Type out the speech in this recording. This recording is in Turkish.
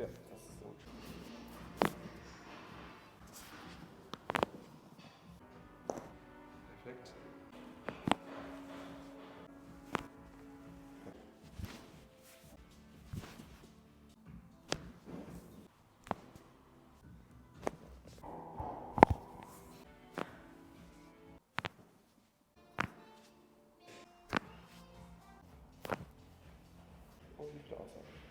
Ja, das ist so. Perfekt. Und die Blase.